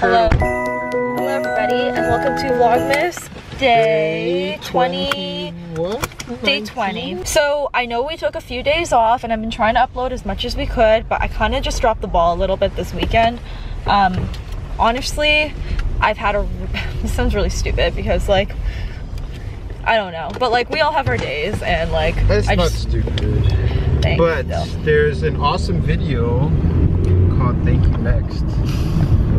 Hello. Hello everybody and welcome to Vlogmas day 20. What? Day 20. So I know we took a few days off and I've been trying to upload as much as we could, but I kind of just dropped the ball a little bit this weekend. Honestly, I've had a, this sounds really stupid because like, I don't know, but like we all have our days and like. That's not stupid. Thanks, but there's an awesome video called Thank You Next.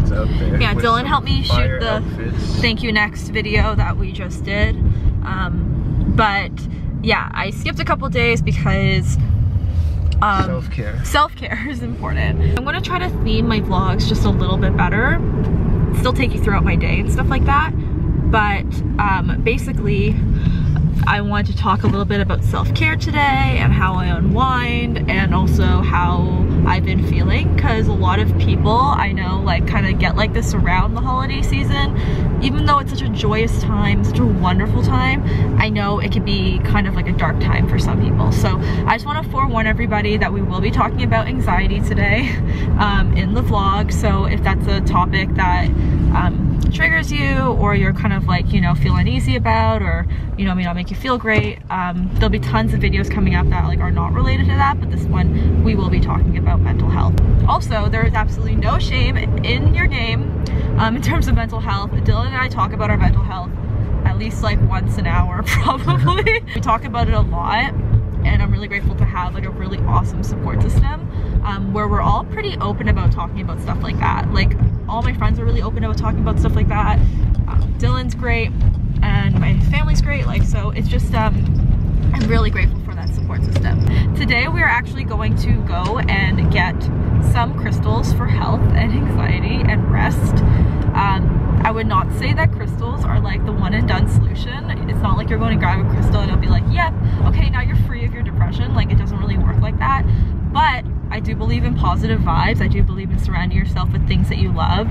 It's out there. Yeah, Dylan helped me shoot the outfits. Thank You Next video that we just did. But yeah, I skipped a couple days because self-care. Self-care is important. I'm gonna try to theme my vlogs just a little bit better. Still take you throughout my day and stuff like that. But basically, I want to talk a little bit about self-care today and how I unwind and also how I've been feeling, because a lot of people I know like kind of get like this around the holiday season. Even though it's such a joyous time, such a wonderful time, I know it can be kind of like a dark time for some people. So I just want to forewarn everybody that we will be talking about anxiety today in the vlog. So if that's a topic that triggers you, or you're kind of like, you know, feel uneasy about, or you know, may not make you feel great, there'll be tons of videos coming up that like are not related to that, but this one we will be talking about mental health. Also, there is absolutely no shame in your game in terms of mental health. Dylan and I talk about our mental health at least like once an hour probably. We talk about it a lot, and I'm really grateful to have like a really awesome support system where we're all pretty open about talking about stuff like that. Like all my friends are really open about talking about stuff like that. Dylan's great and my family's great, like, so it's just I'm really grateful for that support system. Today we are actually going to go and get some crystals for health and anxiety and rest. I would not say that crystals are like the one and done solution. It's not like you're going to grab a crystal and it'll be like, yep, okay, now you're free of your depression. Like, it doesn't really work like that. But I do believe in positive vibes. I do believe in surrounding yourself with things that you love,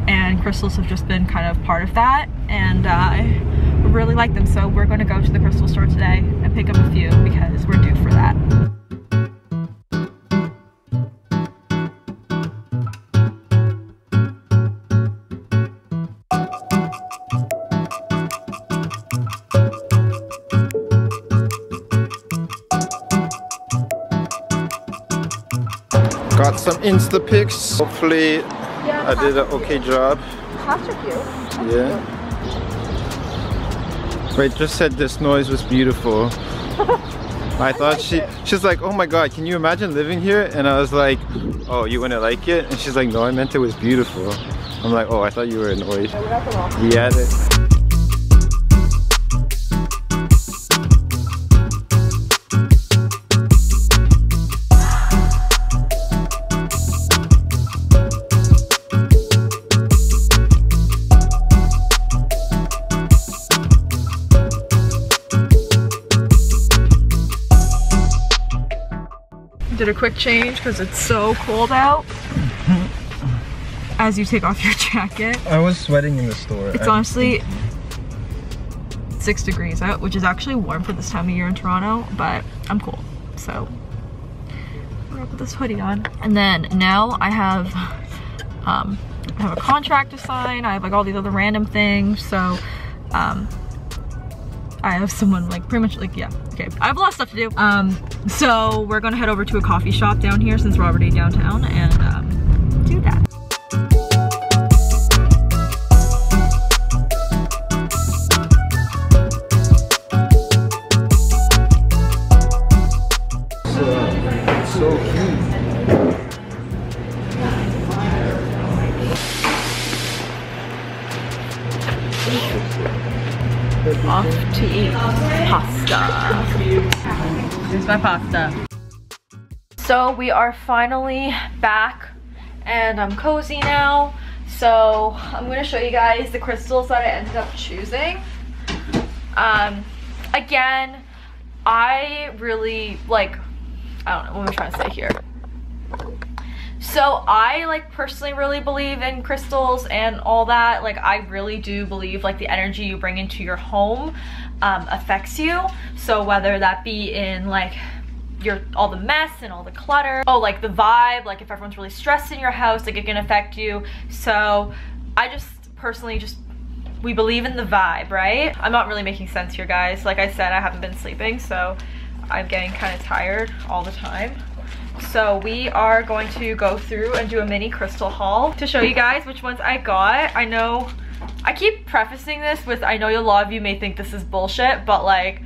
and crystals have just been kind of part of that, and I really like them. So we're going to go to the crystal store today and pick up a few because we're due for that. Got some Insta pics. Hopefully, I did an okay job. Hats are cute. Yeah. Wait, just said this noise was beautiful. I thought she's like, oh my god, can you imagine living here? And I was like, oh, you wouldn't like it? And she's like, no, I meant it was beautiful. I'm like, oh, I thought you were annoyed. Yeah, Did a quick change because it's so cold out. As you take off your jacket. I was sweating in the store. It's honestly 6 degrees out, which is actually warm for this time of year in Toronto, but I'm cool. So I'm gonna put this hoodie on. And then now I have a contract to sign. I have like all these other random things. So I have someone like pretty much like, yeah, okay. I have a lot of stuff to do. So we're gonna head over to a coffee shop down here since we're already downtown and do that. So cute. Off to eat pasta. Here's my pasta. So we are finally back and I'm cozy now. So I'm going to show you guys the crystals that I ended up choosing. Again, I really like, I don't know what I'm trying to say here. So I like personally really believe in crystals and all that. Like, I really do believe like the energy you bring into your home affects you. So whether that be in like all the mess and all the clutter, like the vibe, like if everyone's really stressed in your house, like it can affect you. So I just personally we believe in the vibe, right? I'm not really making sense here, guys. Like I said, I haven't been sleeping, so I'm getting kind of tired all the time. So we are going to go through and do a mini crystal haul to show you guys which ones I got. I know I keep prefacing this with, I know a lot of you may think this is bullshit, but like,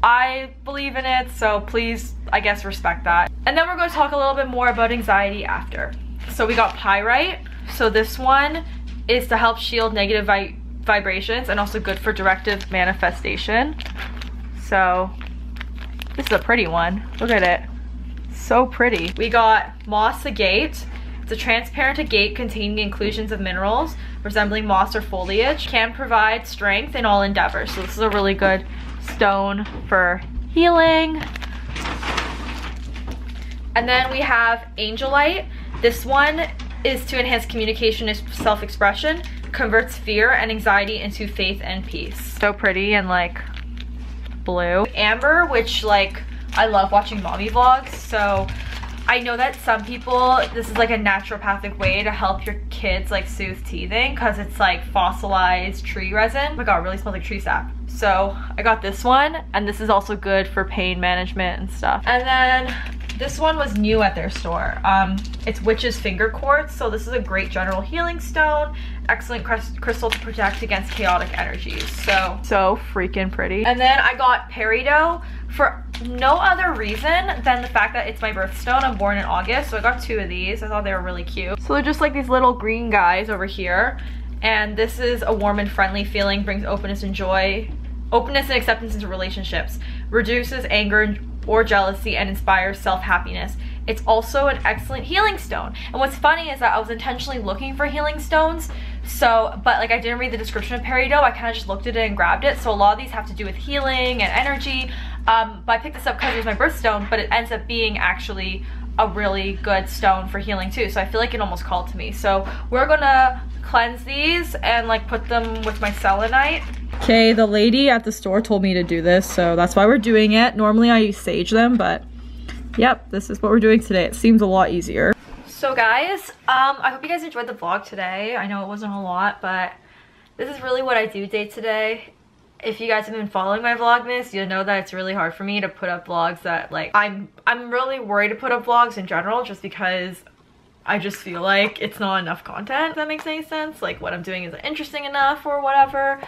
I believe in it, so please, I guess, respect that. And then we're going to talk a little bit more about anxiety after. So we got pyrite. So this one is to help shield negative vibrations and also good for directive manifestation. So this is a pretty one. Look at it. So pretty. We got moss agate. It's a transparent agate containing inclusions of minerals resembling moss or foliage. Can provide strength in all endeavors. So this is a really good stone for healing. And then we have angelite. This one is to enhance communication and self-expression, converts fear and anxiety into faith and peace. So pretty and like blue. Amber, which like I love watching mommy vlogs, so I know that some people, this is like a naturopathic way to help your kids like soothe teething because it's like fossilized tree resin. Oh my god, it really smells like tree sap. So I got this one, and this is also good for pain management and stuff. And then this one was new at their store. It's witch's finger quartz, so this is a great general healing stone, excellent crystal to protect against chaotic energies. So freaking pretty. And then I got peridot for no other reason than the fact that it's my birthstone. I'm born in August, so I got 2 of these. I thought they were really cute. So they're just like these little green guys over here, and this is a warm and friendly feeling, brings openness and joy, openness and acceptance into relationships, reduces anger or jealousy, and inspires self-happiness. It's also an excellent healing stone. And what's funny is that I was intentionally looking for healing stones, but like I didn't read the description of peridot. I kind of just looked at it and grabbed it. So a lot of these have to do with healing and energy. But I picked this up because it was my birthstone, but it ends up being actually a really good stone for healing too. So I feel like it almost called to me. So we're gonna cleanse these and like put them with my selenite. Okay, the lady at the store told me to do this, so that's why we're doing it. Normally I sage them, but yep, this is what we're doing today. It seems a lot easier. So guys, I hope you guys enjoyed the vlog today. I know it wasn't a lot, but this is really what I do day to day. If you guys have been following my Vlogmas, you'll know that it's really hard for me to put up vlogs that like, I'm really worried to put up vlogs in general just because I just feel like it's not enough content, if that makes any sense. Like what I'm doing isn't interesting enough or whatever.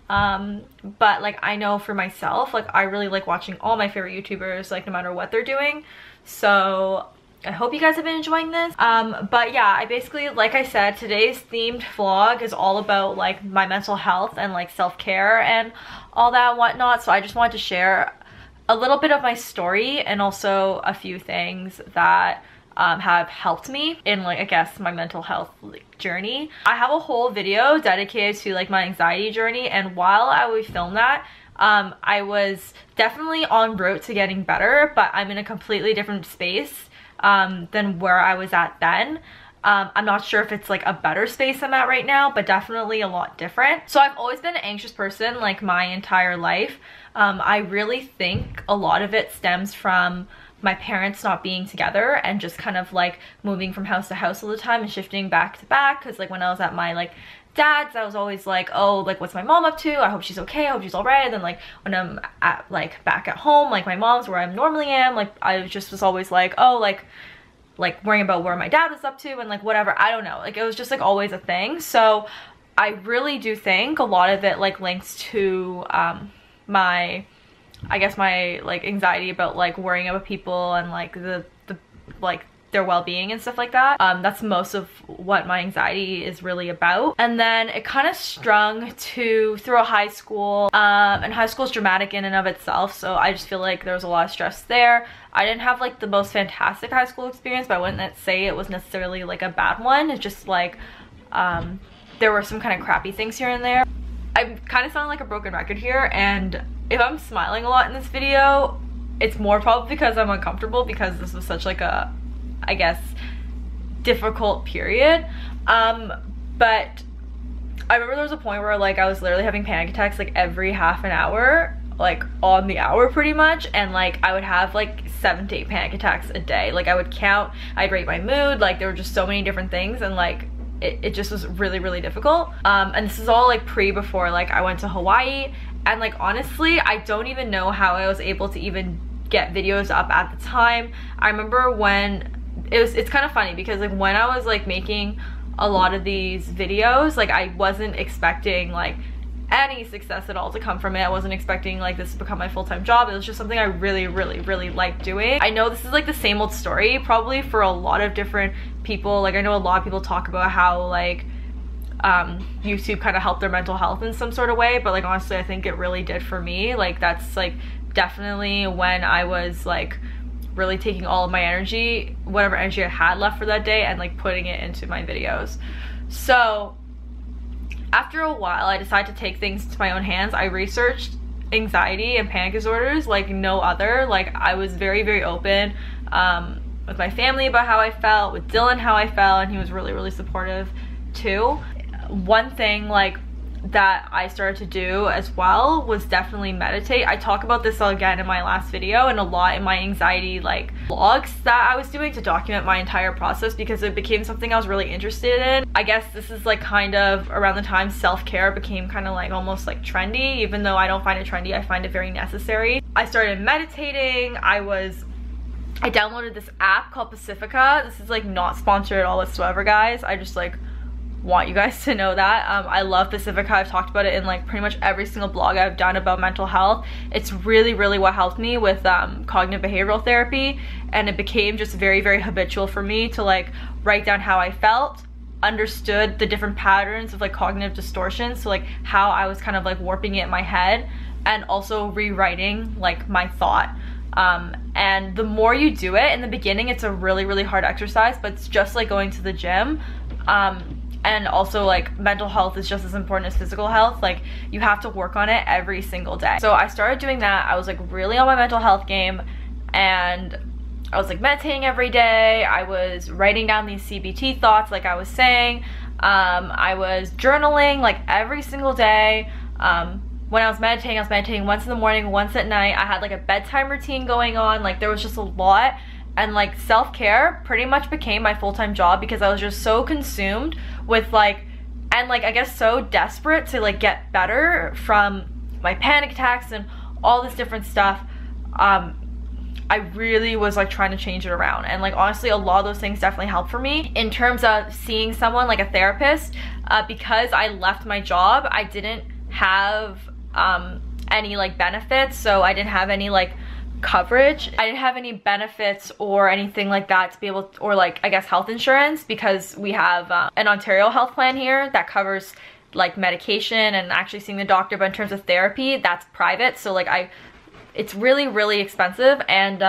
But like I know for myself, like I really like watching all my favorite YouTubers, like no matter what they're doing. So I hope you guys have been enjoying this. But yeah, I basically, like I said, today's themed vlog is all about like my mental health and like self-care and all that and whatnot. So I just wanted to share a little bit of my story and also a few things that have helped me in like, I guess, my mental health journey. I have a whole video dedicated to like my anxiety journey, and while I would film that, I was definitely en route to getting better, but I'm in a completely different space than where I was at then. I'm not sure if it's like a better space I'm at right now, but definitely a lot different. So I've always been an anxious person like my entire life. I really think a lot of it stems from my parents not being together and just kind of like moving from house to house all the time and shifting back to back. Because like when I was at my like dad's, I was always like, oh, like what's my mom up to? I hope she's okay, I hope she's all right. And then like when I'm at like back at home, like my mom's where I normally am, like I just was always like, oh, like worrying about where my dad was up to and like whatever, I don't know, like it was just like always a thing. So I really do think a lot of it like links to I guess my like anxiety about like worrying about people and like the like their well-being and stuff like that. That's most of what my anxiety is really about. And then it kind of strung through high school, and high school is dramatic in and of itself, so I just feel like there was a lot of stress there. I didn't have like the most fantastic high school experience, but I wouldn't say it was necessarily like a bad one. It's just like there were some kind of crappy things here and there. I'm kind of sounding like a broken record here, and if I'm smiling a lot in this video, it's more probably because I'm uncomfortable, because this was such like a, I guess, difficult period. But I remember there was a point where like I was literally having panic attacks like every half an hour, like on the hour pretty much, and like I would have like 7 to 8 panic attacks a day. Like I would count, I'd rate my mood, like there were just so many different things, and like it just was really, really difficult. And this is all like before like I went to Hawaii, and like honestly I don't even know how I was able to even get videos up at the time. I remember when it's kind of funny because like when I was like making a lot of these videos, like I wasn't expecting like any success at all to come from it. I wasn't expecting like this to become my full-time job. It was just something I really, really, really liked doing. I know this is like the same old story probably for a lot of different people. Like I know a lot of people talk about how like YouTube kind of helped their mental health in some sort of way, but like honestly I think it really did for me. Like that's like definitely when I was like really taking all of my energy, whatever energy I had left for that day, and like putting it into my videos. So after a while I decided to take things into my own hands. I researched anxiety and panic disorders like no other. Like I was very, very open with my family about how I felt, with Dylan how I felt, and he was really, really supportive too. One thing like that I started to do as well was definitely meditate. I talk about this again in my last video and a lot in my anxiety like vlogs that I was doing to document my entire process, because it became something I was really interested in. I guess this is like kind of around the time self-care became kind of like almost like trendy. Even though I don't find it trendy, I find it very necessary. I started meditating. I downloaded this app called Pacifica. This is like not sponsored at all whatsoever, guys. I just like want you guys to know that. I love Pacifica. I've talked about it in like pretty much every single blog I've done about mental health. It's really, really what helped me with cognitive behavioral therapy, and it became just very, very habitual for me to like write down how I felt, understood the different patterns of like cognitive distortion, so like how I was kind of like warping it in my head, and also rewriting like my thought. And the more you do it, in the beginning it's a really, really hard exercise, but it's just like going to the gym. And also like mental health is just as important as physical health. Like you have to work on it every single day. So I started doing that. I was like really on my mental health game, and I was like meditating every day. I was writing down these CBT thoughts like I was saying. I was journaling like every single day. When I was meditating once in the morning, once at night. I had like a bedtime routine going on. Like there was just a lot. And like self-care pretty much became my full-time job, because I was just so consumed with like, and like I guess so desperate to like get better from my panic attacks and all this different stuff. I really was like trying to change it around, and like honestly a lot of those things definitely helped for me in terms of seeing someone like a therapist. Because I left my job, I didn't have any like benefits, so I didn't have any like coverage. I didn't have any benefits or anything like that to be able to, or like I guess health insurance, because we have an Ontario health plan here that covers like medication and actually seeing the doctor, but in terms of therapy that's private. So like it's really, really expensive, and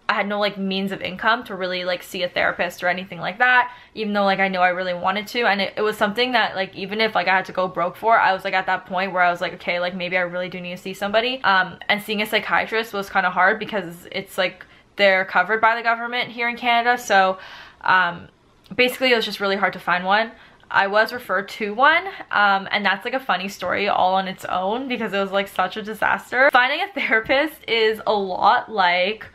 I had no like means of income to really like see a therapist or anything like that, even though like I know I really wanted to. And it was something that like even if like I had to go broke for, I was like at that point where I was like, okay, like maybe I really do need to see somebody. And seeing a psychiatrist was kind of hard because it's like they're covered by the government here in Canada. So basically it was just really hard to find one. I was referred to one, and that's like a funny story all on its own, because it was like such a disaster. Finding a therapist is a lot like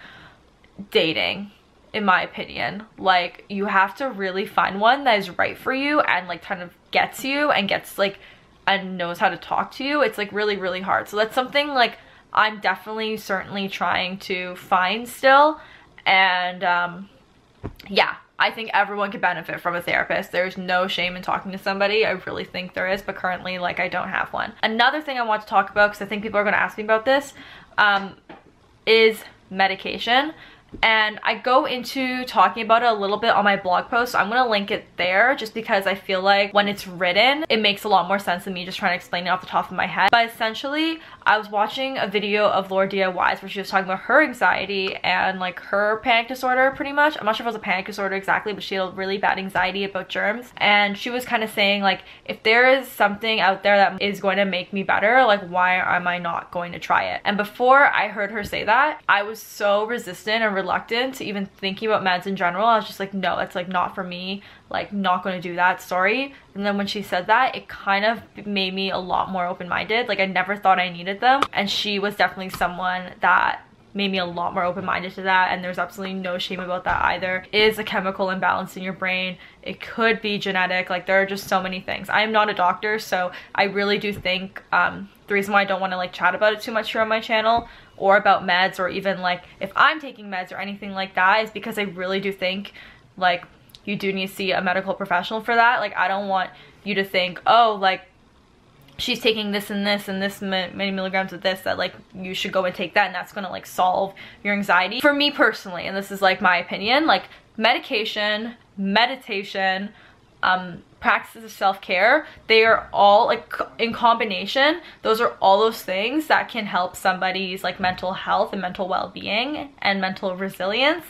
dating, in my opinion. Like you have to really find one that is right for you and like kind of gets you and gets like and knows how to talk to you. It's like really, really hard. So that's something like I'm definitely certainly trying to find still. And yeah, I think everyone could benefit from a therapist. There's no shame in talking to somebody. I really think there is, but currently like I don't have one. Another thing I want to talk about, because I think people are going to ask me about this, is medication. And I go into talking about it a little bit on my blog post, so I'm gonna link it there, just because I feel like when it's written it makes a lot more sense than me just trying to explain it off the top of my head. But essentially I was watching a video of Laura DIY's where she was talking about her anxiety and like her panic disorder pretty much. I'm not sure if it was a panic disorder exactly, but she had really bad anxiety about germs, and she was kind of saying like, if there is something out there that is going to make me better, like why am I not going to try it? And before I heard her say that, I was so resistant and reluctant to even thinking about meds in general. I was just like, no, that's like not for me, like not going to do that, sorry. And then when she said that, it kind of made me a lot more open-minded. Like I never thought I needed them, and she was definitely someone that made me a lot more open-minded to that, and there's absolutely no shame about that either. It is a chemical imbalance in your brain. It could be genetic. Like, there are just so many things. I am not a doctor, so I really do think the reason why I don't want to like chat about it too much here on my channel, or about meds, or even like if I'm taking meds or anything like that, is because I really do think like you do need to see a medical professional for that. Like, I don't want you to think, oh, like she's taking this and this and this many milligrams of this, that like you should go and take that and that's gonna like solve your anxiety. For me personally, and this is like my opinion, like medication, meditation, practices of self-care, they are all like in combination, those are all those things that can help somebody's like mental health and mental well-being and mental resilience.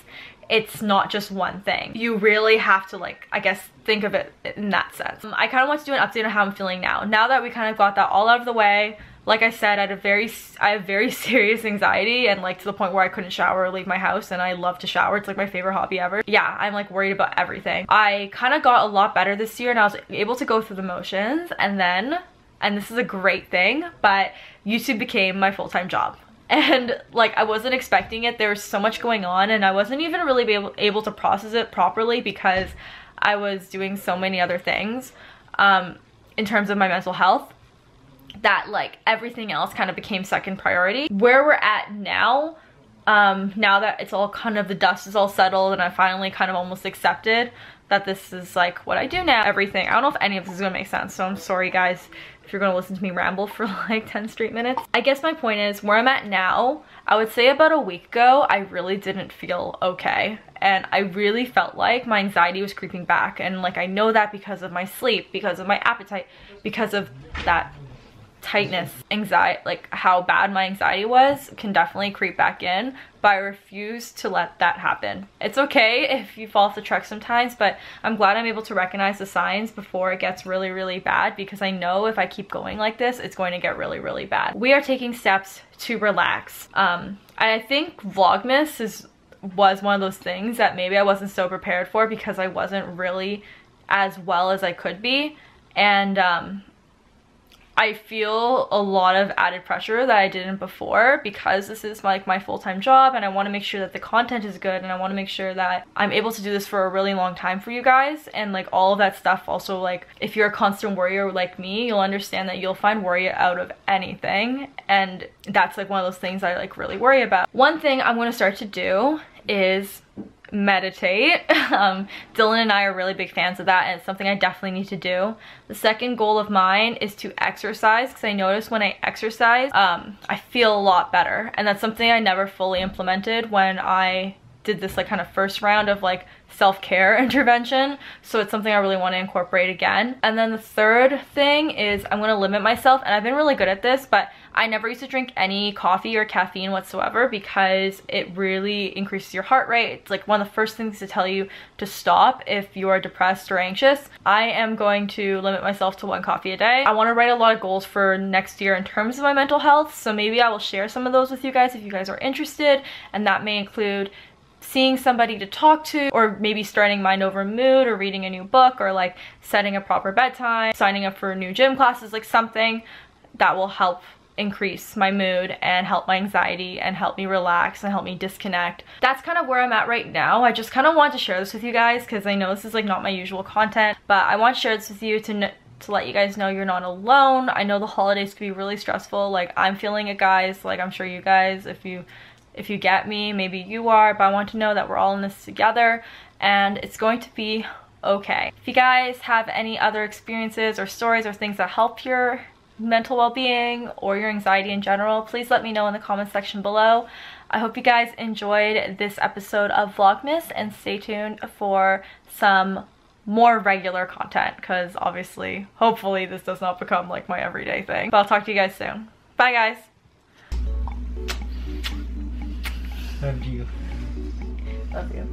It's not just one thing. You really have to like, I guess, think of it in that sense. I kind of want to do an update on how I'm feeling now. Now that we kind of got that all out of the way, like I said, I have very serious anxiety, and like to the point where I couldn't shower or leave my house, and I love to shower. It's like my favorite hobby ever. Yeah, I'm like worried about everything. I kind of got a lot better this year, and I was able to go through the motions, and then, and this is a great thing, but YouTube became my full-time job. And like, I wasn't expecting it. There was so much going on, and I wasn't even really able to process it properly because I was doing so many other things in terms of my mental health, that like everything else kind of became second priority. Where we're at now, now that it's all kind of, the dust is all settled and I finally kind of almost accepted that this is like what I do now, everything. I don't know if any of this is gonna make sense, so I'm sorry guys if you're gonna listen to me ramble for like 10 straight minutes. I guess my point is, where I'm at now, I would say about a week ago, I really didn't feel okay. And I really felt like my anxiety was creeping back. And like, I know that because of my sleep, because of my appetite, because of that tightness, anxiety, like how bad my anxiety was can definitely creep back in, but I refuse to let that happen. It's okay if you fall off the truck sometimes, but I'm glad I'm able to recognize the signs before it gets really, really bad, because I know if I keep going like this, it's going to get really, really bad. We are taking steps to relax. I think Vlogmas was one of those things that maybe I wasn't so prepared for because I wasn't really as well as I could be, and I feel a lot of added pressure that I didn't before, because this is like my full-time job, and I want to make sure that the content is good, and I want to make sure that I'm able to do this for a really long time for you guys. And like all of that stuff, also like if you're a constant worrier like me, you'll understand that you'll find worry out of anything, and that's like one of those things I like really worry about. One thing I'm going to start to do is meditate. Dylan and I are really big fans of that, and it's something I definitely need to do. The second goal of mine is to exercise, because I notice when I exercise, I feel a lot better, and that's something I never fully implemented when I did this like kind of first round of like self-care intervention, so it's something I really want to incorporate again. And then the third thing is I'm going to limit myself, and I've been really good at this, but I never used to drink any coffee or caffeine whatsoever because it really increases your heart rate. It's like one of the first things to tell you to stop if you are depressed or anxious. I am going to limit myself to 1 coffee a day. I want to write a lot of goals for next year in terms of my mental health, so maybe I will share some of those with you guys if you guys are interested, and that may include seeing somebody to talk to, or maybe starting Mind Over Mood, or reading a new book, or like setting a proper bedtime, signing up for new gym classes, like something that will help increase my mood and help my anxiety and help me relax and help me disconnect. That's kind of where I'm at right now. I just kind of want to share this with you guys because I know this is like not my usual content, but I want to share this with you to let you guys know you're not alone. I know the holidays can be really stressful. Like, I'm feeling it, guys. Like, I'm sure you guys, if you get me, maybe you are, but I want to know that we're all in this together, and it's going to be okay. If you guys have any other experiences or stories or things that help your mental well-being or your anxiety in general, please let me know in the comment section below. I hope you guys enjoyed this episode of Vlogmas, and stay tuned for some more regular content, because obviously, hopefully this does not become like my everyday thing. But I'll talk to you guys soon. Bye guys. Love you. Love you.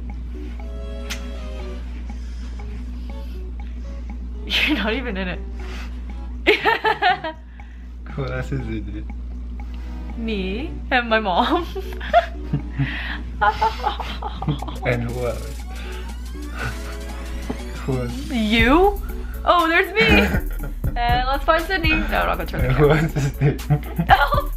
You're not even in it. Who else is in it? Me and my mom. And who else? Who else? You? Oh, there's me. And let's find Sydney. No, I'm not gonna turn the camera. Who else is there? Oh.